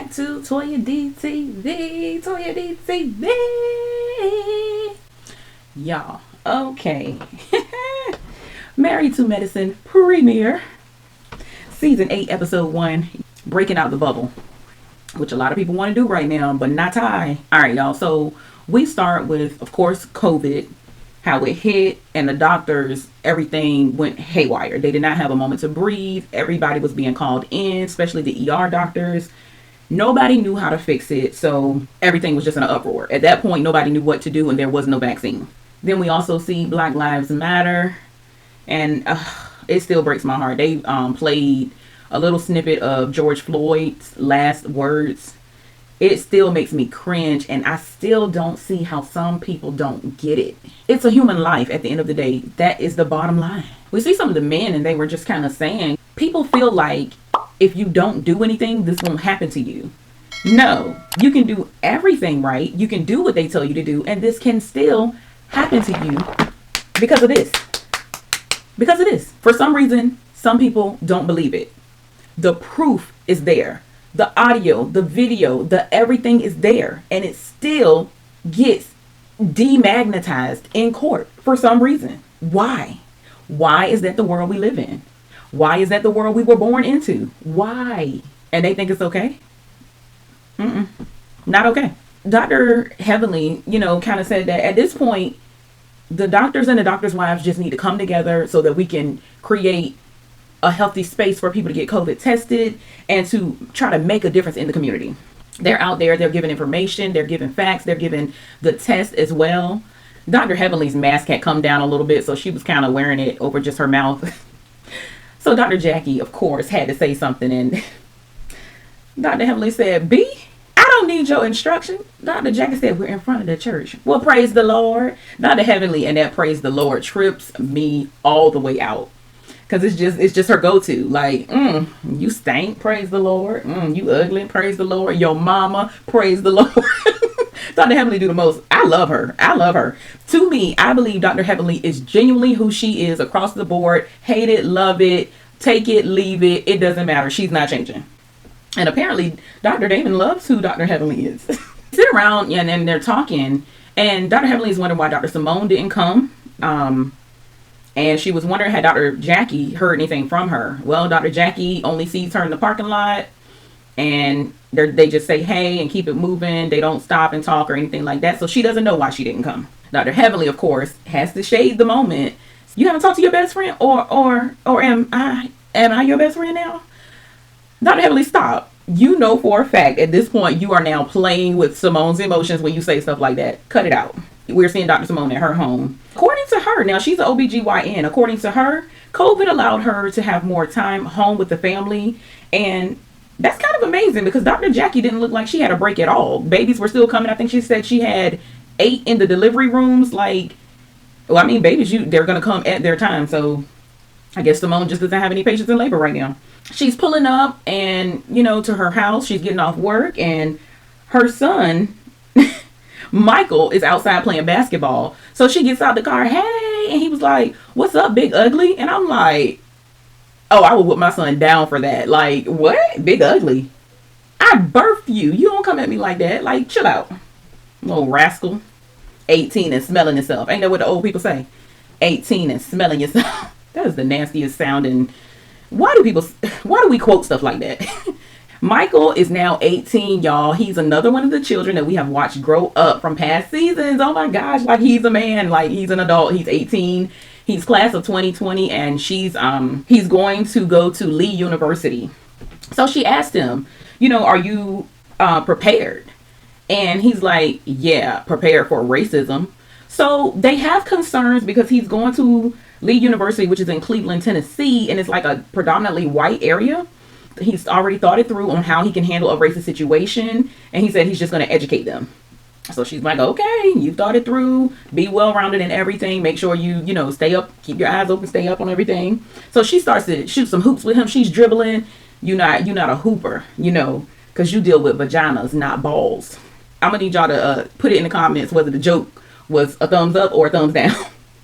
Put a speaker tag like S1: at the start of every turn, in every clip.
S1: back to Toya DTV. Toya DTV. Y'all, okay. Married to Medicine premiere. Season 8, episode 1. Breaking out the bubble. Which a lot of people want to do right now, but not I. Alright, y'all. So we start with, of course, COVID. How it hit, and the doctors, everything went haywire. They did not have a moment to breathe. Everybody was being called in, especially the ER doctors. Nobody knew how to fix it, so everything was just in an uproar. At that point, nobody knew what to do, and there was no vaccine. Then we also see Black Lives Matter, and it still breaks my heart. They played a little snippet of George Floyd's last words. It still makes me cringe, and I still don't see how some people don't get it. It's a human life at the end of the day. That is the bottom line. We see some of the men, and they were just kind of saying, people feel like if you don't do anything, this won't happen to you. No, you can do everything right. You can do what they tell you to do, and this can still happen to you because of this. Because of this. For some reason, some people don't believe it. The proof is there. The audio, the video, the everything is there, and it still gets demagnetized in court for some reason. Why? Why is that the world we live in? Why is that the world we were born into? Why? And they think it's okay? Not okay. Dr. Heavenly, kind of said that at this point, the doctors and the doctors' wives just need to come together so that we can create a healthy space for people to get COVID tested and to try to make a difference in the community. They're out there, they're giving information, they're giving facts, they're giving the test as well. Dr. Heavenly's mask had come down a little bit, so she was kind of wearing it over just her mouth. So Dr. Jackie, of course, had to say something, and Dr. Heavenly said, B, I don't need your instruction. Dr. Jackie said, we're in front of the church. Well, praise the Lord. Dr. Heavenly and that praise the Lord trips me all the way out. Because it's just her go-to. Like, you stink, praise the Lord. You ugly, praise the Lord. Your mama, praise the Lord. Dr. Heavenly do the most. I love her. I love her. To me, I believe Dr. Heavenly is genuinely who she is across the board. Hate it, love it, take it, leave it. It doesn't matter. She's not changing. And apparently, Dr. Damon loves who Dr. Heavenly is. Sit around and then they're talking. And Dr. Heavenly is wondering why Dr. Simone didn't come. And she was wondering had Dr. Jackie heard anything from her. Well, Dr. Jackie only sees her in the parking lot. And they just say, hey, and keep it moving. They don't stop and talk or anything like that. So she doesn't know why she didn't come. Dr. Heavenly, of course, has to shade the moment. You haven't talked to your best friend? Or am I your best friend now? Dr. Heavenly, stop. You know for a fact at this point you are now playing with Simone's emotions when you say stuff like that. Cut it out. We're seeing Dr. Simone at her home. According to her, now she's an OBGYN. According to her, COVID allowed her to have more time home with the family. And that's kind of amazing because Dr. Jackie didn't look like she had a break at all. Babies were still coming. I think she said she had 8 in the delivery rooms. Babies, they're going to come at their time. So I guess Simone just doesn't have any patience in labor right now. She's pulling up and, to her house. She's getting off work and her son, Michael, is outside playing basketball. So she gets out the car, hey, and he was like, what's up, big ugly? And I'm like, oh, I would whip my son down for that. Like, what? Big ugly? I birthed you. You don't come at me like that. Like, chill out. Little rascal. 18 and smelling himself. Ain't that what the old people say? 18 and smelling yourself. That is the nastiest sounding. Why do we quote stuff like that? Michael is now 18, y'all. He's another one of the children that we have watched grow up from past seasons. Oh my gosh, like he's a man, like he's an adult. He's 18. He's class of 2020 and he's going to go to Lee University. So she asked him, are you prepared? And he's like, yeah, prepared for racism. So they have concerns because he's going to Lee University, which is in Cleveland, Tennessee, and it's like a predominantly white area. He's already thought it through on how he can handle a racist situation, and he said he's just going to educate them. So she's like, okay, you've thought it through, be well-rounded in everything, make sure you stay up, keep your eyes open, stay up on everything. So she starts to shoot some hoops with him. She's dribbling. You're not a hooper, because you deal with vaginas, not balls. I'm going to need y'all to put it in the comments whether the joke was a thumbs up or a thumbs down.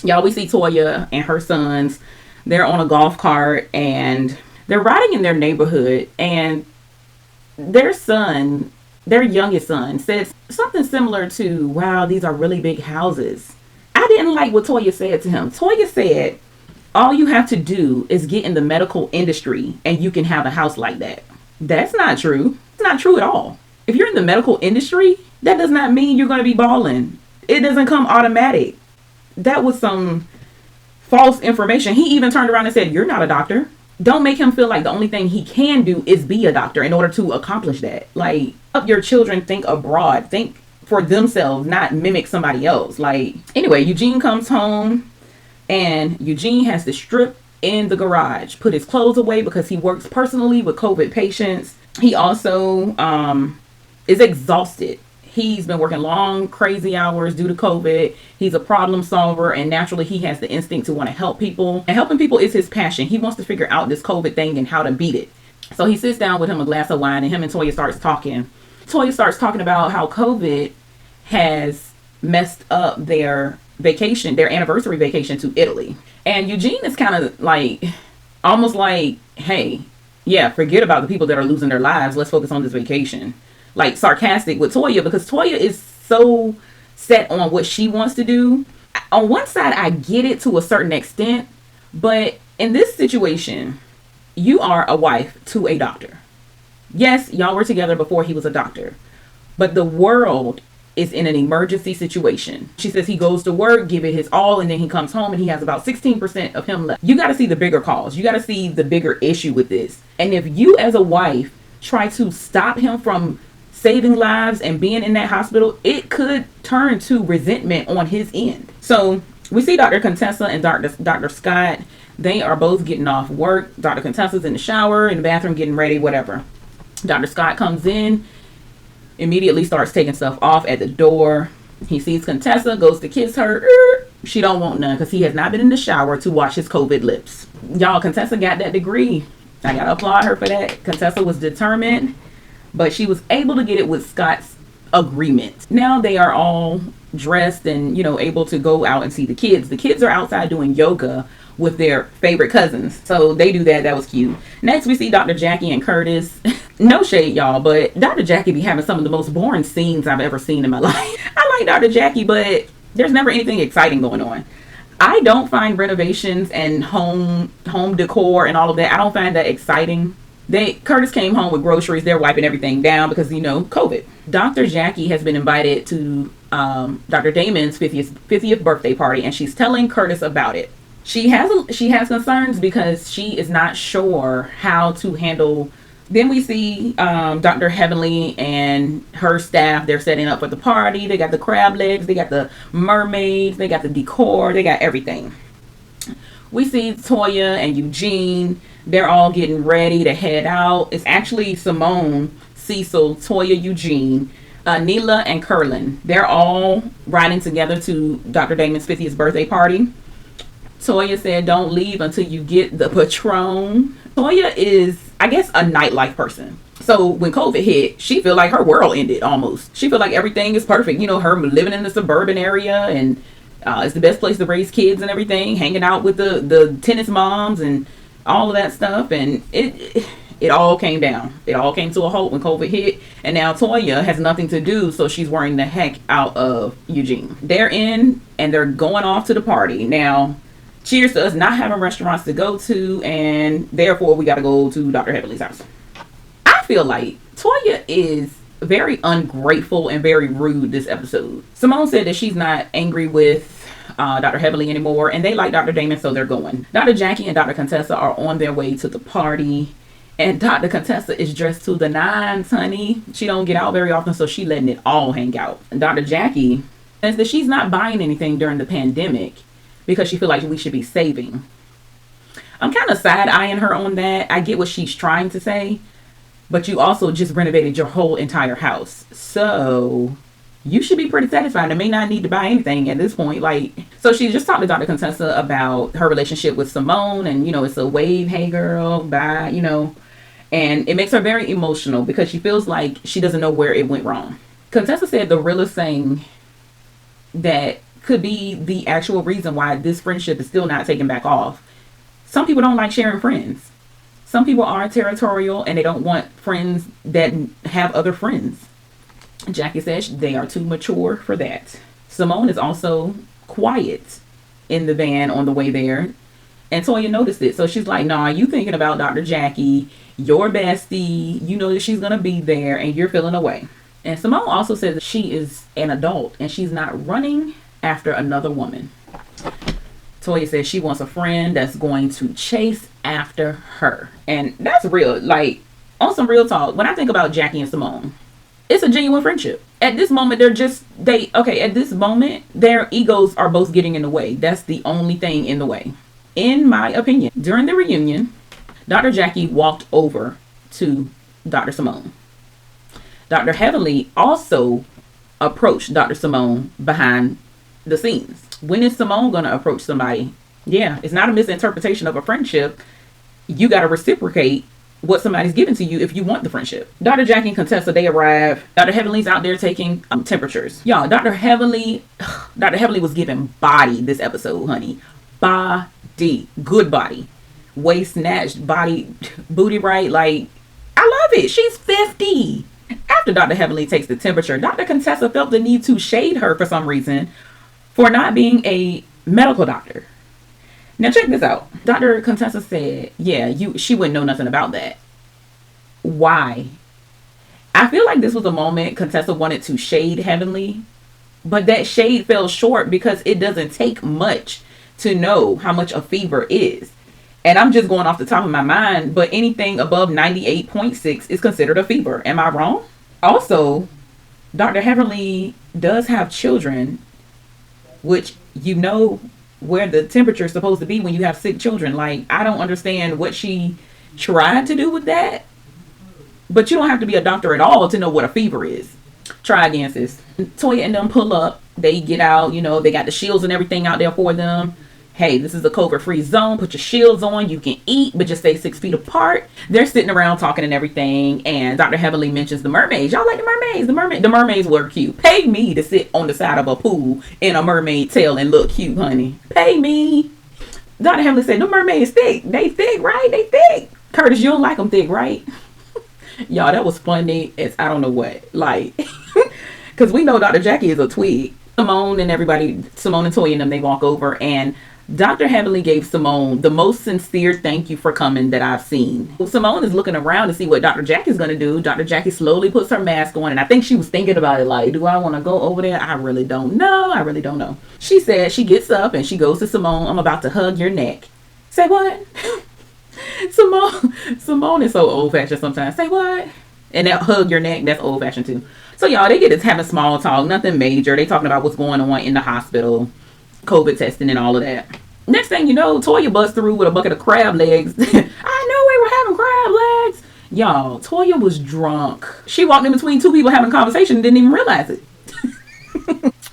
S1: Y'all, we see Toya and her sons. They're on a golf cart and they're riding in their neighborhood, and their son, their youngest son, said something similar to, wow, these are really big houses. I didn't like what Toya said to him. Toya said, all you have to do is get in the medical industry and you can have a house like that. That's not true. It's not true at all. If you're in the medical industry, that does not mean you're going to be balling. It doesn't come automatic. That was some false information. He even turned around and said, you're not a doctor. Don't make him feel like the only thing he can do is be a doctor in order to accomplish that. Like, help your children think abroad. Think for themselves, not mimic somebody else. Like, anyway, Eugene comes home and Eugene has to strip in the garage, put his clothes away because he works personally with COVID patients. He also is exhausted. He's been working long, crazy hours due to COVID. He's a problem solver, and naturally he has the instinct to want to help people. And helping people is his passion. He wants to figure out this COVID thing and how to beat it. So he sits down with him a glass of wine, and him and Toya starts talking. Toya starts talking about how COVID has messed up their vacation, their anniversary vacation to Italy. And Eugene is kind of like, almost like, hey, yeah, forget about the people that are losing their lives. Let's focus on this vacation. Like, sarcastic with Toya, because Toya is so set on what she wants to do. On one side, I get it to a certain extent, but in this situation, you are a wife to a doctor. Yes, y'all were together before he was a doctor, but the world is in an emergency situation. She says he goes to work, give it his all, and then he comes home and he has about 16% of him left. You got to see the bigger cause. You got to see the bigger issue with this. And if you as a wife try to stop him from saving lives and being in that hospital, it could turn to resentment on his end. So we see Dr. Contessa and Dr. Scott. They are both getting off work. Dr. Contessa's in the shower, in the bathroom, getting ready, whatever. Dr. Scott comes in, immediately starts taking stuff off at the door. He sees Contessa, goes to kiss her. She don't want none because he has not been in the shower to wash his COVID lips. Y'all, Contessa got that degree. I gotta applaud her for that. Contessa was determined, but she was able to get it with Scott's agreement. Now they are all dressed and, you know, able to go out and see the kids. The kids are outside doing yoga with their favorite cousins. So they do that. That was cute. Next, we see Dr. Jackie and Curtis. No shade, y'all, but Dr. Jackie be having some of the most boring scenes I've ever seen in my life. I like Dr. Jackie, but there's never anything exciting going on. I don't find renovations and home decor and all of that, I don't find that exciting. Curtis came home with groceries. They're wiping everything down because, you know, COVID. Dr. Jackie has been invited to Dr. Damon's 50th birthday party, and she's telling Curtis about it. She has concerns because she is not sure how to handle. Then we see Dr. Heavenly and her staff. They're setting up for the party. They got the crab legs. They got the mermaids. They got the decor. They got everything. We see Toya and Eugene. They're all getting ready to head out. It's actually Simone, Cecil, Toya, Eugene, Neela, and Curlin. They're all riding together to Dr. Damon's 50th birthday party. Toya said, don't leave until you get the Patron. Toya is, I guess, a nightlife person. So when COVID hit, she feel like her world ended almost. She feel like everything is perfect. You know, her living in the suburban area, and it's the best place to raise kids and everything, hanging out with the tennis moms and all of that stuff. And it all came down. It all came to a halt when COVID hit. And now Toya has nothing to do, so she's worrying the heck out of Eugene. They're in and they're going off to the party. Now, cheers to us not having restaurants to go to, and therefore we got to go to Dr. Heavenly's house. I feel like Toya is very ungrateful and very rude this episode. Simone said that she's not angry with Dr. Heavenly anymore, and they like Dr. Damon, so they're going. Dr. Jackie and Dr. Contessa are on their way to the party, and Dr. Contessa is dressed to the nines, honey. She don't get out very often, so she letting it all hang out. And Dr. Jackie says that she's not buying anything during the pandemic because she feels like we should be saving. I'm kind of side-eyeing her on that. I get what she's trying to say, but you also just renovated your whole entire house. So you should be pretty satisfied. I may not need to buy anything at this point. So she just talked to Dr. Contessa about her relationship with Simone, and, you know, it's a wave, hey girl, bye, you know, and it makes her very emotional because she feels like she doesn't know where it went wrong. Contessa said the realest thing that could be the actual reason why this friendship is still not taken back off. Some people don't like sharing friends. Some people are territorial and they don't want friends that have other friends. Jackie says they are too mature for that. Simone is also quiet in the van on the way there. And Toya noticed it. So she's like, nah, you thinking about Dr. Jackie, your bestie, you know that she's going to be there and you're feeling away. And Simone also says that she is an adult and she's not running after another woman. Toya says she wants a friend that's going to chase after her. And that's real. Like, on some real talk, when I think about Jackie and Simone, it's a genuine friendship. At this moment, at this moment, their egos are both getting in the way. That's the only thing in the way. In my opinion, during the reunion, Dr. Jackie walked over to Dr. Simone. Dr. Heavenly also approached Dr. Simone behind the scenes. When is Simone going to approach somebody? Yeah, it's not a misinterpretation of a friendship. You got to reciprocate what somebody's giving to you if you want the friendship. Dr. Jackie and Contessa, they arrive. Dr. Heavenly's out there taking temperatures. Y'all, Dr. Heavenly was giving body this episode, honey. Body. Good body. Waist snatched, body, booty right. Like, I love it. She's 50. After Dr. Heavenly takes the temperature, Dr. Contessa felt the need to shade her for some reason for not being a medical doctor. Now check this out. Dr. Contessa said, yeah, she wouldn't know nothing about that. Why? I feel like this was a moment Contessa wanted to shade Heavenly, but that shade fell short because it doesn't take much to know how much a fever is. And I'm just going off the top of my mind, but anything above 98.6 is considered a fever. Am I wrong? Also, Dr. Heavenly does have children, which you know where the temperature is supposed to be when you have sick children. Like, I don't understand what she tried to do with that. But you don't have to be a doctor at all to know what a fever is. Try again, sis. Toya and them pull up. They get out, they got the shields and everything out there for them. Hey, this is a COVID-free zone. Put your shields on. You can eat, but just stay 6 feet apart. They're sitting around talking and everything. And Dr. Heavenly mentions the mermaids. Y'all like the mermaids? The mermaids were cute. Pay me to sit on the side of a pool in a mermaid tail and look cute, honey. Pay me. Dr. Heavenly said, the mermaids thick. They thick, right? They thick. Curtis, you don't like them thick, right? Y'all, that was funny as I don't know what. Like, because we know Dr. Jackie is a twig. Simone and Toya and them, they walk over, and Dr. Heavenly gave Simone the most sincere thank you for coming that I've seen. Simone is looking around to see what Dr. Jackie's going to do. Dr. Jackie slowly puts her mask on, and I think she was thinking about it like, do I want to go over there? I really don't know. She said she gets up and she goes to Simone. I'm about to hug your neck. Say what? Simone is so old-fashioned sometimes. Say what? And that hug your neck, that's old-fashioned too. So y'all, they get to having small talk, nothing major. They talking about what's going on in the hospital, COVID testing and all of that. Next thing you know, Toya busts through with a bucket of crab legs. I knew we were having crab legs. Y'all, Toya was drunk. She walked in between two people having a conversation and didn't even realize it.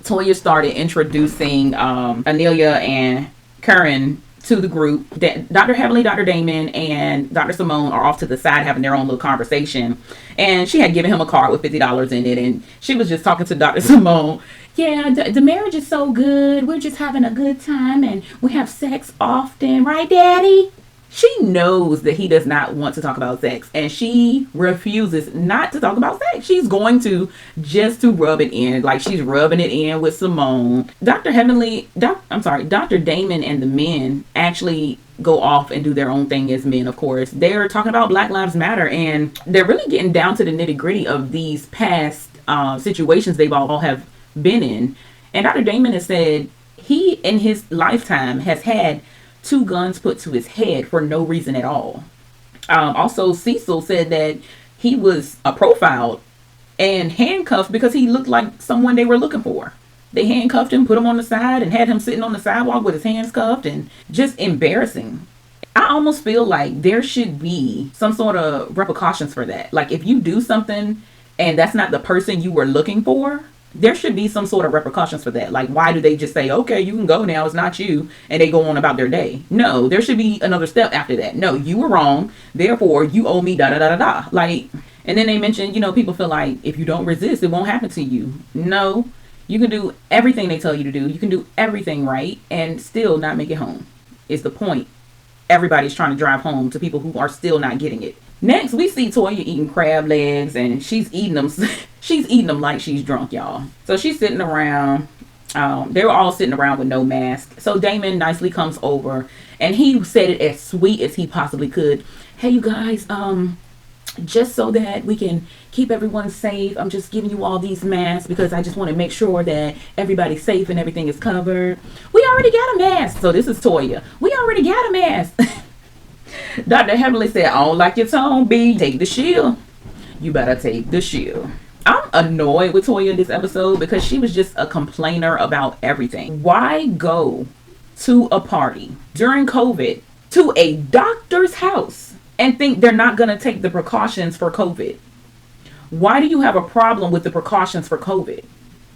S1: Toya started introducing Anelia and Karen to the group. Dr. Heavenly, Dr. Damon, and Dr. Simone are off to the side having their own little conversation. And she had given him a card with $50 in it. And she was just talking to Dr. Simone. Yeah, the marriage is so good. We're just having a good time and we have sex often. Right, Daddy? She knows that he does not want to talk about sex. And she refuses not to talk about sex. She's going to just to rub it in. Like she's rubbing it in with Simone. Dr. Damon and the men actually go off and do their own thing as men, of course. They're talking about Black Lives Matter. And they're really getting down to the nitty gritty of these past situations they've all have been in. And Dr. Damon has said he in his lifetime has had 2 guns put to his head for no reason at all. Also, Cecil said that he was profiled and handcuffed because he looked like someone they were looking for. They handcuffed him, put him on the side, and had him sitting on the sidewalk with his hands cuffed, and just embarrassing. I almost feel like there should be some sort of repercussions for that. Like if you do something and that's not the person you were looking for, there should be some sort of repercussions for that. Like, why do they just say, okay, you can go now, it's not you, and they go on about their day? No, there should be another step after that. No, you were wrong, therefore you owe me da-da-da-da-da. Like, and then they mentioned, people feel like if you don't resist, it won't happen to you. No, you can do everything they tell you to do. You can do everything right and still not make it home. Is the point. everybody's trying to drive home to people who are still not getting it. Next, we see Toya eating crab legs, and she's eating them. She's eating them like she's drunk, y'all. So she's sitting around. They were all sitting around with no mask. So Damon nicely comes over, and he said it as sweet as he possibly could. Hey, you guys, just so that we can keep everyone safe, I'm just giving you all these masks because I just want to make sure that everybody's safe and everything is covered. We already got a mask. So this is Toya. We already got a mask. Dr. Heavenly said, I don't like your tone, B. Take the shield. You better take the shield. I'm annoyed with Toya this episode because she was just a complainer about everything. Why go to a party during COVID to a doctor's house and think they're not going to take the precautions for COVID? Why do you have a problem with the precautions for COVID?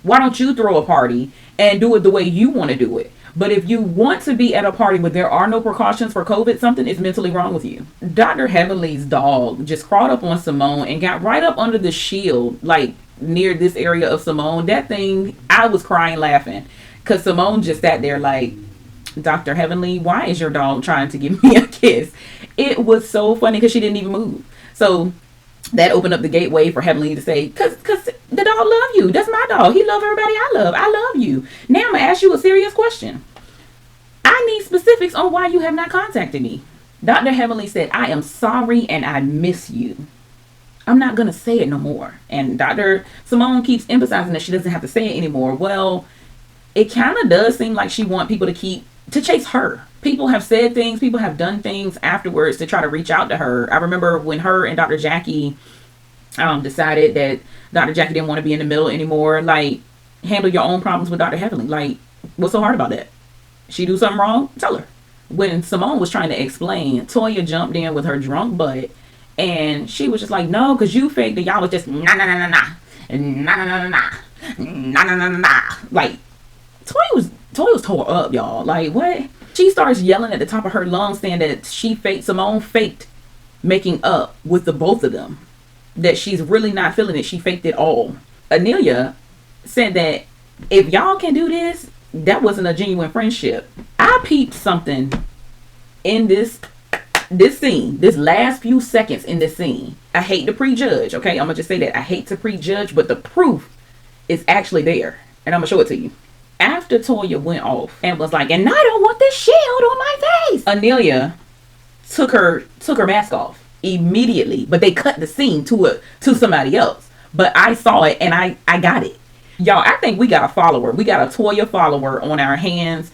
S1: Why don't you throw a party and do it the way you want to do it? But if you want to be at a party where there are no precautions for COVID, something is mentally wrong with you. Dr. Heavenly's dog just crawled up on Simone and got right up under the shield, like near this area of Simone. That thing, I was crying laughing because Simone just sat there like, Dr. Heavenly, why is your dog trying to give me a kiss? It was so funny because she didn't even move. So that opened up the gateway for Heavenly to say, cause the dog love you. That's my dog. He love everybody I love. I love you. Now I'm gonna ask you a serious question. I need specifics on why you have not contacted me. Dr. Heavenly said, I am sorry and I miss you. I'm not gonna say it no more. And Dr. Simone keeps emphasizing that she doesn't have to say it anymore. Well, it kind of does seem like she wants people to chase her. People have said things, people have done things afterwards to try to reach out to her. I remember when her and Dr. Jackie decided that Dr. Jackie didn't want to be in the middle anymore. Like, handle your own problems with Dr. Heavenly. Like, what's so hard about that? She do something wrong? Tell her. When Simone was trying to explain, Toya jumped in with her drunk butt, and she was just like, no, because you faked it. Y'all was just nah, nah, nah, nah, nah, nah, nah, nah, nah, nah, nah, nah, nah. Like, Toya was tore up, y'all. Like, what? She starts yelling at the top of her lungs saying that Simone faked making up with the both of them. That she's really not feeling it. She faked it all. Anelia said that if y'all can do this, that wasn't a genuine friendship. I peeped something in this scene, this last few seconds in this scene. I hate to prejudge, okay? I'm gonna just say that. I hate to prejudge, but the proof is actually there. And I'm gonna show it to you. After Toya went off and was like, and I don't want this shield on my face, Anelia took her mask off immediately, but they cut the scene to somebody else. But I saw it and I got it. Y'all, I think we got a follower. We got a Toya follower on our hands.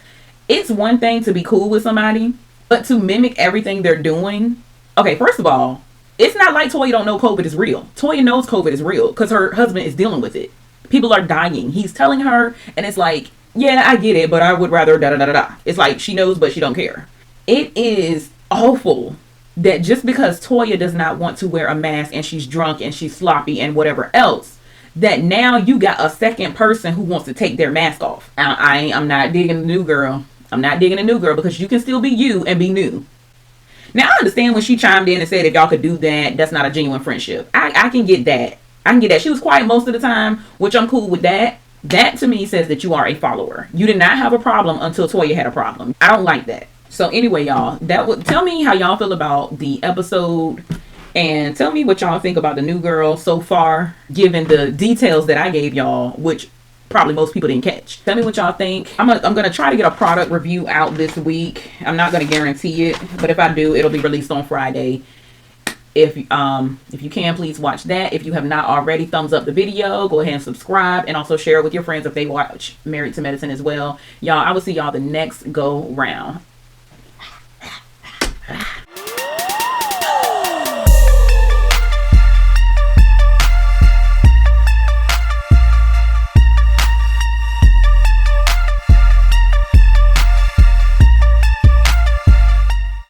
S1: It's one thing to be cool with somebody, but to mimic everything they're doing. Okay, first of all, it's not like Toya don't know COVID is real. Toya knows COVID is real because her husband is dealing with it. People are dying. He's telling her, and it's like, yeah, I get it, but I would rather da da da da da. It's like she knows, but she don't care. It is awful that just because Toya does not want to wear a mask and she's drunk and she's sloppy and whatever else, that now you got a second person who wants to take their mask off. I'm not digging the new girl. I'm not digging the new girl because you can still be you and be new. Now, I understand when she chimed in and said if y'all could do that, that's not a genuine friendship. I can get that. I can get that. She was quiet most of the time, which I'm cool with that. That to me says that you are a follower. You did not have a problem until Toya had a problem. I don't like that. So anyway, y'all, tell me how y'all feel about the episode and tell me what y'all think about the new girl so far, given the details that I gave y'all, which probably most people didn't catch. Tell me what y'all think. I'm gonna try to get a product review out this week. I'm not gonna guarantee it, but if I do, it'll be released on Friday. If you can, please watch that. If you have not already, thumbs up the video, go ahead and subscribe, and also share it with your friends if they watch Married to Medicine as well. Y'all, I will see y'all the next go round.